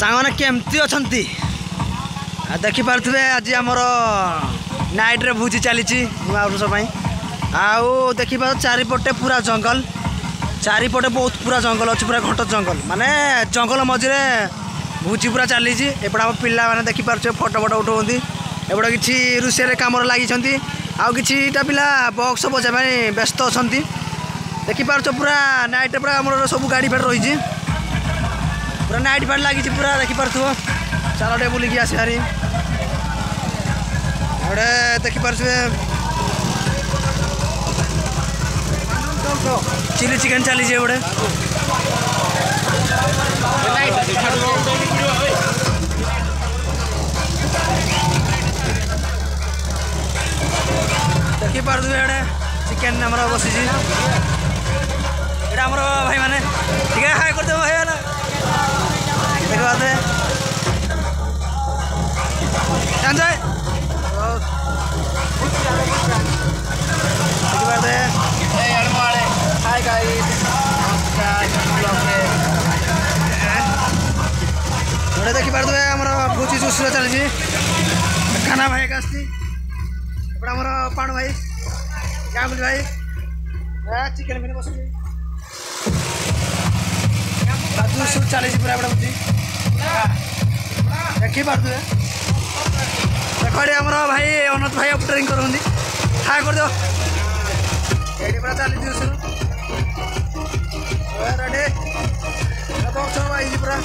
सांगने केमती अच्छी देखिपे आज आमर नाइट रे भोजी चली नुआ वर्ष आउ देखा चारिपटे पूरा जंगल चारिपटे बहुत पूरा जंगल अच्छी पूरा घंट जंगल माने जंगल मझे भोजी पूरा चली एपटे आम पिला मैंने देखिपे फटो फटो उठाऊँगी एपटे किसी रोषे कम लगी आउ किटा पिला बक्स बजाई व्यस्त अच्छा देखिपार पूरा नाइट पूरा आम सब गाड़ी फाड़ रही पूरा नाइट फाड़ लगी पूरा देखिपार चल टे बुलिकी आस भारी गोटे देखिपार चिली चिकेन चली गोटे देखिपार चिकेन आम बसी एटा आम भाई मैंने ठीक है हाई करते भाई मैंने देखते गोटे देखिपारे आम भोजी जुसुर चली खाना भाई का आमर पाणु भाई गांगुली भाई चिकेन फिर बस जुसुर चली पूरा एपटे भोजी देखिपारे देख आमर भाई अनंत भाई अपटरिंग करूँ हाय कर दो ये पूरा चली जुसुर रेडी बक्स भाई पूरा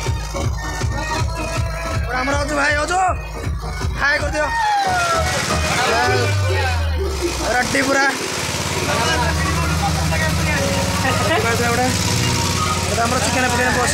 आमर अजु भाई अजु हाय कर दियो रड्डी पूरा चिकेन बस